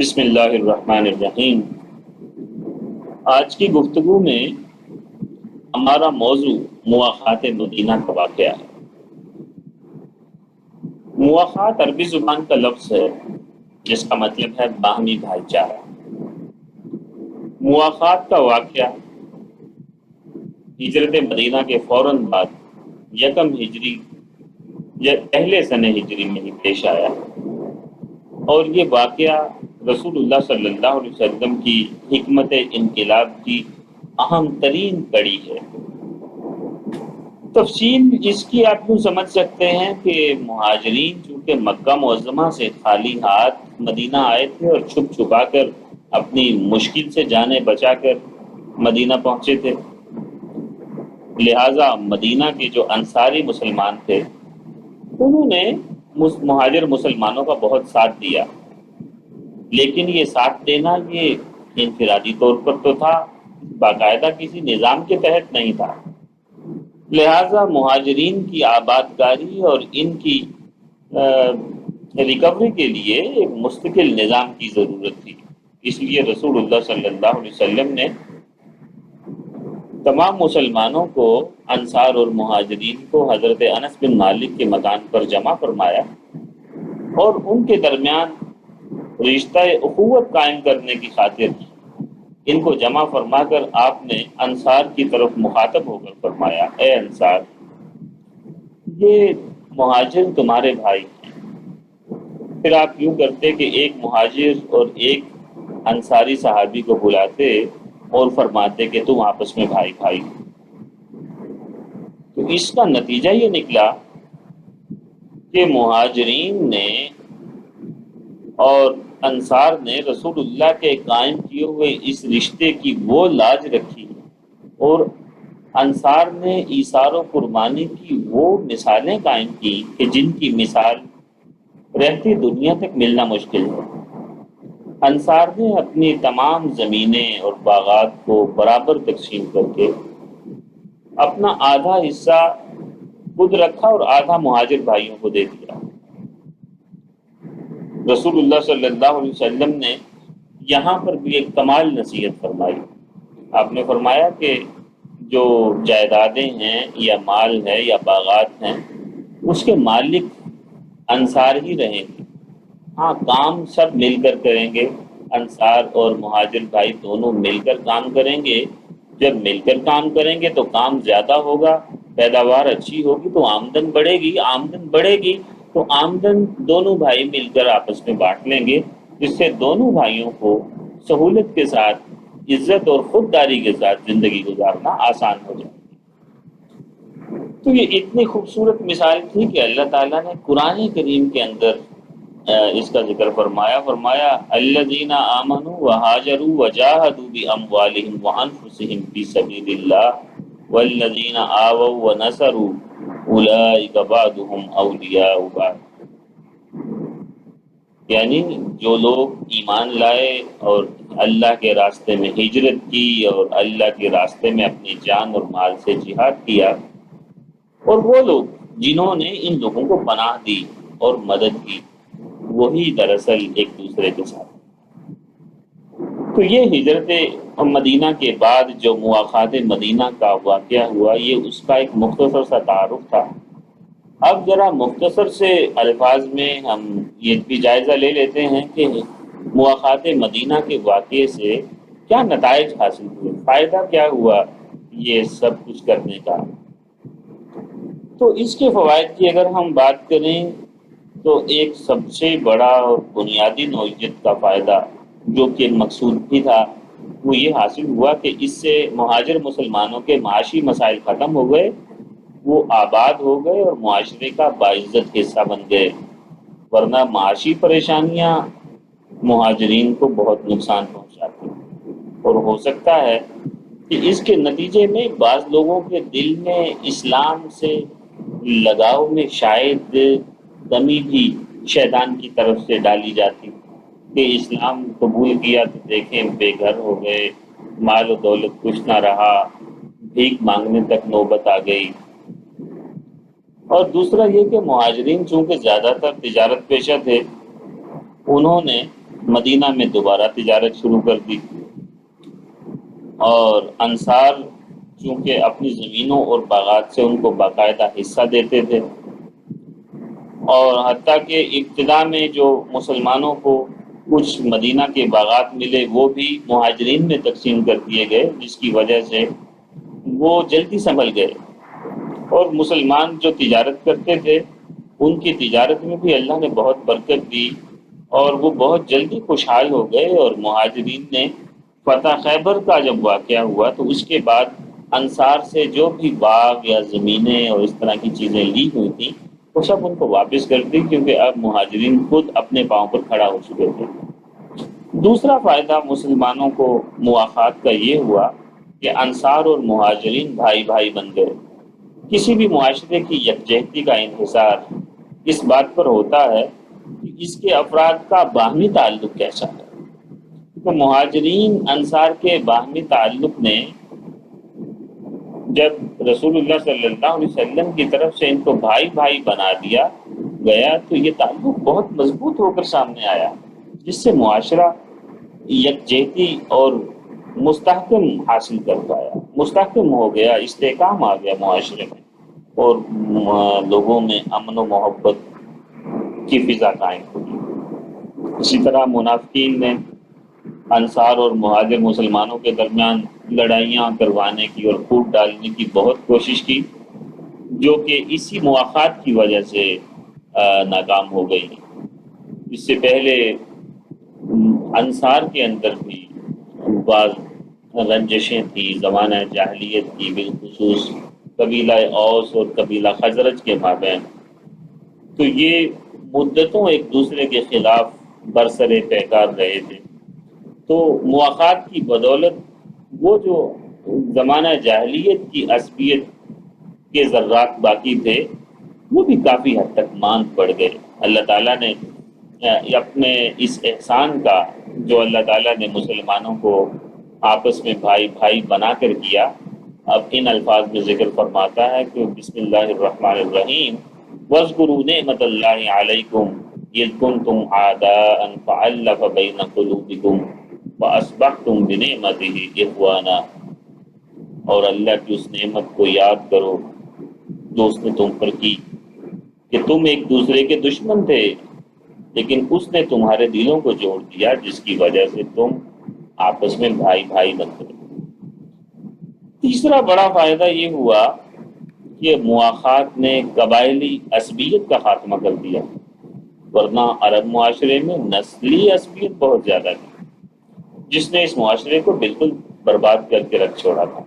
بسم اللہ الرحمن الرحیم۔ آج کی گفتگو میں ہمارا موضوع مواخات مدینہ کا واقعہ ہے۔ مواخات عربی زبان کا لفظ ہے جس کا مطلب ہے باہمی بھائی چارہ۔ مواخات کا واقعہ ہجرت مدینہ کے فوراً بعد یکم ہجری یا پہلے سنہ ہجری میں ہی پیش آیا اور یہ واقعہ رسول اللہ صلی اللہ علیہ وسلم کی حکمت انقلاب کی اہم ترین کڑی ہے۔ تفصیل اس کی آپ یوں سمجھ سکتے ہیں کہ مہاجرین چونکہ مکہ معظمہ سے خالی ہاتھ مدینہ آئے تھے اور چھپ چھپا کر اپنی مشکل سے جانیں بچا کر مدینہ پہنچے تھے، لہٰذا مدینہ کے جو انصاری مسلمان تھے انہوں نے مہاجر مسلمانوں کا بہت ساتھ دیا، لیکن یہ ساتھ دینا یہ انفرادی طور پر تو تھا، باقاعدہ کسی نظام کے تحت نہیں تھا۔ لہٰذا مہاجرین کی آباد کاری اور ان کی ریکوری کے لیے ایک مستقل نظام کی ضرورت تھی۔ اس لیے رسول اللہ صلی اللہ علیہ وسلم نے تمام مسلمانوں کو، انصار اور مہاجرین کو حضرت انس بن مالک کے مکان پر جمع فرمایا اور ان کے درمیان رشتہ اخوت قائم کرنے کی خاطر ان کو جمع فرما کر آپ نے انصار کی طرف مخاطب ہو کر فرمایا، اے انصار، یہ مہاجر تمہارے بھائی ہیں۔ پھر آپ یوں کرتے کہ ایک مہاجر اور ایک انصاری صحابی کو بلاتے اور فرماتے کہ تم آپس میں بھائی بھائی ہو۔ تو اس کا نتیجہ یہ نکلا کہ مہاجرین نے اور انصار نے رسول اللہ کے قائم کیے ہوئے اس رشتے کی وہ لاج رکھی اور انصار نے ایثار و قربانی کی وہ مثالیں قائم کی کہ جن کی مثال رہتی دنیا تک ملنا مشکل ہے۔ انصار نے اپنی تمام زمینیں اور باغات کو برابر تقسیم کر کے اپنا آدھا حصہ خود رکھا اور آدھا مہاجر بھائیوں کو دے دیا۔ رسول اللہ صلی اللہ علیہ وسلم نے یہاں پر بھی ایک کمال نصیحت فرمائی۔ آپ نے فرمایا کہ جو جائیدادیں ہیں یا مال ہے یا باغات ہیں اس کے مالک انصار ہی رہیں گے، ہاں کام سب مل کر کریں گے، انصار اور مہاجر بھائی دونوں مل کر کام کریں گے۔ جب مل کر کام کریں گے تو کام زیادہ ہوگا، پیداوار اچھی ہوگی تو آمدن بڑھے گی، آمدن بڑھے گی تو آمدن دونوں بھائی مل کر آپس میں بانٹ لیں گے، جس سے دونوں بھائیوں کو سہولت کے ساتھ، عزت اور خودداری کے ساتھ زندگی گزارنا آسان ہو جائے۔ تو یہ اتنی خوبصورت مثال تھی کہ اللہ تعالیٰ نے قرآن کریم کے اندر اس کا ذکر فرمایا الذین آمنوا وہاجروا وجاہدوا باموالہم وانفسہم فی سبیل اللہ والذین آووا ونصروا اولئک بعضهم اولیاء بعض، یعنی جو لوگ ایمان لائے اور اللہ کے راستے میں ہجرت کی اور اللہ کے راستے میں اپنی جان اور مال سے جہاد کیا، اور وہ لوگ جنہوں نے ان لوگوں کو پناہ دی اور مدد کی، وہی دراصل ایک دوسرے کے ساتھ۔ تو یہ ہجرت مدینہ کے بعد جو مواخات مدینہ کا واقعہ ہوا، یہ اس کا ایک مختصر سا تعارف تھا۔ اب ذرا مختصر سے الفاظ میں ہم یہ بھی جائزہ لے لیتے ہیں کہ مواخات مدینہ کے واقعے سے کیا نتائج حاصل ہوئے، فائدہ کیا ہوا یہ سب کچھ کرنے کا۔ تو اس کے فوائد کی اگر ہم بات کریں تو ایک سب سے بڑا اور بنیادی نوعیت کا فائدہ جو کہ مقصود بھی تھا وہ یہ حاصل ہوا کہ اس سے مہاجر مسلمانوں کے معاشی مسائل ختم ہو گئے، وہ آباد ہو گئے اور معاشرے کا باعزت حصہ بن گئے، ورنہ معاشی پریشانیاں مہاجرین کو بہت نقصان پہنچاتی اور ہو سکتا ہے کہ اس کے نتیجے میں بعض لوگوں کے دل میں اسلام سے لگاؤ میں شاید کمی بھی شیطان کی طرف سے ڈالی جاتی کہ اسلام قبول کیا تو دیکھیں بے گھر ہو گئے، مال و دولت کچھ نہ رہا، بھیک مانگنے تک نوبت آ گئی۔ اور دوسرا یہ کہ مہاجرین چونکہ زیادہ تر تجارت پیشہ تھے، انہوں نے مدینہ میں دوبارہ تجارت شروع کر دی، اور انصار چونکہ اپنی زمینوں اور باغات سے ان کو باقاعدہ حصہ دیتے تھے، اور حتیٰ کہ ابتدا میں جو مسلمانوں کو کچھ مدینہ کے باغات ملے وہ بھی مہاجرین میں تقسیم کر دیے گئے، جس کی وجہ سے وہ جلدی سنبھل گئے، اور مسلمان جو تجارت کرتے تھے ان کی تجارت میں بھی اللہ نے بہت برکت دی، اور وہ بہت جلدی خوشحال ہو گئے۔ اور مہاجرین نے فتح خیبر کا جب واقعہ ہوا تو اس کے بعد انصار سے جو بھی باغ یا زمینیں اور اس طرح کی چیزیں لی ہوئی تھیں وہ سب ان کو واپس کر دی، کیونکہ اب مہاجرین خود اپنے پاؤں پر کھڑا ہو چکے تھے۔ دوسرا فائدہ مسلمانوں کو مواخات کا یہ ہوا کہ انصار اور مہاجرین بھائی بھائی بن گئے۔ کسی بھی معاشرے کی یکجہتی کا انحصار اس بات پر ہوتا ہے کہ اس کے افراد کا باہمی تعلق کیسا ہے۔ تو مہاجرین انصار کے باہمی تعلق نے جب رسول اللہ صلی اللہ علیہ وسلم کی طرف سے ان کو بھائی بھائی بنا دیا گیا تو یہ تعلق بہت مضبوط ہو کر سامنے آیا، جس سے معاشرہ یکجہتی اور مستحکم حاصل کر پایا، مستحکم ہو گیا، استحکام آ گیا معاشرے میں، اور لوگوں میں امن و محبت کی فضا قائم ہوئی۔ اسی طرح منافقین نے انصار اور مہاجر مسلمانوں کے درمیان لڑائیاں کروانے کی اور پھوٹ ڈالنے کی بہت کوشش کی، جو کہ اسی مواخات کی وجہ سے ناکام ہو گئی۔ اس سے پہلے انصار کے اندر بھی بعض رنجشیں تھیں زمانہ جاہلیت کی، بالخصوص قبیلہ اوس اور قبیلہ خزرج کے مابین، تو یہ مدتوں ایک دوسرے کے خلاف برسر پیکار رہے تھے۔ تو مواخات کی بدولت وہ جو زمانہ جاہلیت کی عصبیت کے ذرات باقی تھے وہ بھی کافی حد تک ماند پڑ گئے۔ اللہ تعالیٰ نے اپنے اس احسان کا جو اللہ تعالیٰ نے مسلمانوں کو آپس میں بھائی بھائی بنا کر کیا، اب ان الفاظ میں ذکر فرماتا ہے کہ بسم اللہ الرحمن الرحیم وَاذْكُرُوا نِعْمَةَ اللَّهِ عَلَيْكُمْ إِذْ كُنْتُمْ أَعْدَاءً فَأَلَّفَ بَيْنَ قُلُوبِكُمْ وَأَصْبَحْتُمْ بِنِعْمَتِهِ إِخْوَانًا، اور اللہ کی اس نعمت کو یاد کرو جو اس نے تم پر کی کہ تم ایک دوسرے کے دشمن تھے، لیکن اس نے تمہارے دلوں کو جوڑ دیا، جس کی وجہ سے تم آپس میں بھائی بھائی بن گئے۔ تیسرا بڑا فائدہ یہ ہوا کہ مواخات نے قبائلی عصبیت کا خاتمہ کر دیا، ورنہ عرب معاشرے میں نسلی عصبیت بہت زیادہ تھی، جس نے اس معاشرے کو بالکل برباد کر کے رکھ چھوڑا تھا۔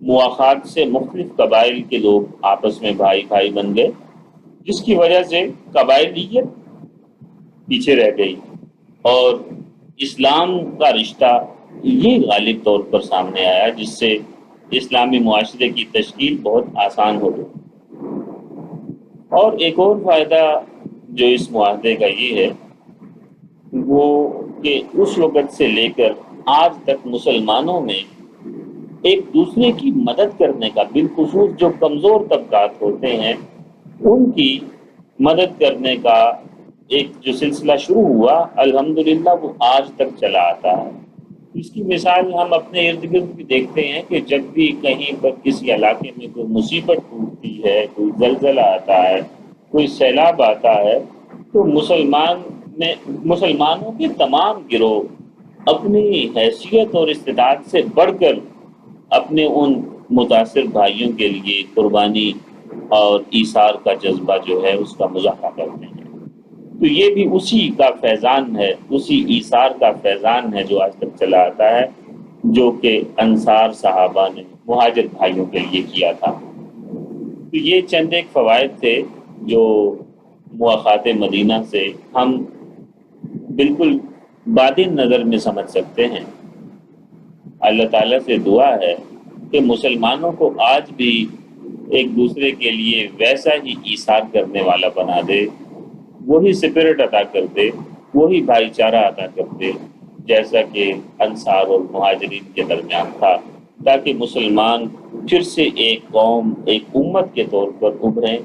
مواخات سے مختلف قبائل کے لوگ آپس میں بھائی بھائی بن گئے، جس کی وجہ سے قبائلیت پیچھے رہ گئی، اور اسلام کا رشتہ یہ غالب طور پر سامنے آیا، جس سے اسلامی معاشرے کی تشکیل بہت آسان ہو گئی۔ اور ایک اور فائدہ جو اس معاہدے کا یہ ہے وہ کہ اس وقت سے لے کر آج تک مسلمانوں میں ایک دوسرے کی مدد کرنے کا، بالخصوص جو کمزور طبقات ہوتے ہیں ان کی مدد کرنے کا ایک جو سلسلہ شروع ہوا، الحمدللہ وہ آج تک چلا آتا ہے۔ اس کی مثال ہم اپنے ارد گرد بھی دیکھتے ہیں کہ جب بھی کہیں پر کسی علاقے میں کوئی مصیبت ٹوٹتی ہے، کوئی زلزلہ آتا ہے، کوئی سیلاب آتا ہے، تو مسلمانوں کے تمام گروہ اپنی حیثیت اور استطاعت سے بڑھ کر اپنے ان متاثر بھائیوں کے لیے قربانی اور ایثار کا جذبہ جو ہے اس کا مظاہرہ کرتے ہیں۔ تو یہ بھی اسی کا فیضان ہے، اسی ایثار کا فیضان ہے جو آج تک چلا آتا ہے، جو کہ انصار صحابہ نے مہاجر بھائیوں کے لیے کیا تھا۔ تو یہ چند ایک فوائد تھے جو مواخات مدینہ سے ہم بالکل بادِ نظر میں سمجھ سکتے ہیں۔ اللہ تعالیٰ سے دعا ہے کہ مسلمانوں کو آج بھی ایک دوسرے کے لیے ویسا ہی ایثار کرنے والا بنا دے، وہی سپرٹ عطا کر دے، وہی بھائی چارہ عطا کر دے جیسا کہ انصار اور مہاجرین کے درمیان تھا، تاکہ مسلمان پھر سے ایک قوم، ایک امت کے طور پر ابھریں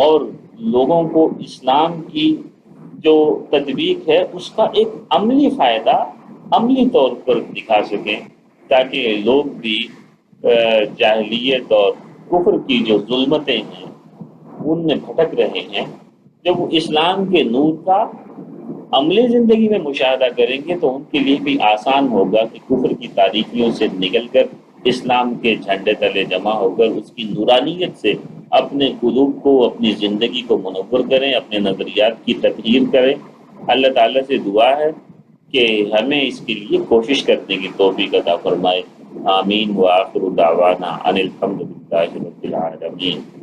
اور لوگوں کو اسلام کی جو تطبیق ہے اس کا ایک عملی فائدہ عملی طور پر دکھا سکیں، تاکہ لوگ بھی جاہلیت اور کفر کی جو ظلمتیں ہیں ان میں بھٹک رہے ہیں، جب وہ اسلام کے نور کا عملی زندگی میں مشاہدہ کریں گے تو ان کے لیے بھی آسان ہوگا کہ کفر کی تاریکیوں سے نکل کر اسلام کے جھنڈے تلے جمع ہو کر اس کی نورانیت سے اپنے قلوب کو، اپنی زندگی کو منور کریں، اپنے نظریات کی تطہیر کریں۔ اللہ تعالیٰ سے دعا ہے کہ ہمیں اس کے لیے کوشش کرنے کی توفیق عطا فرمائے۔ آمین وآخر دعوانا ان الحمد للہ رب العالمین۔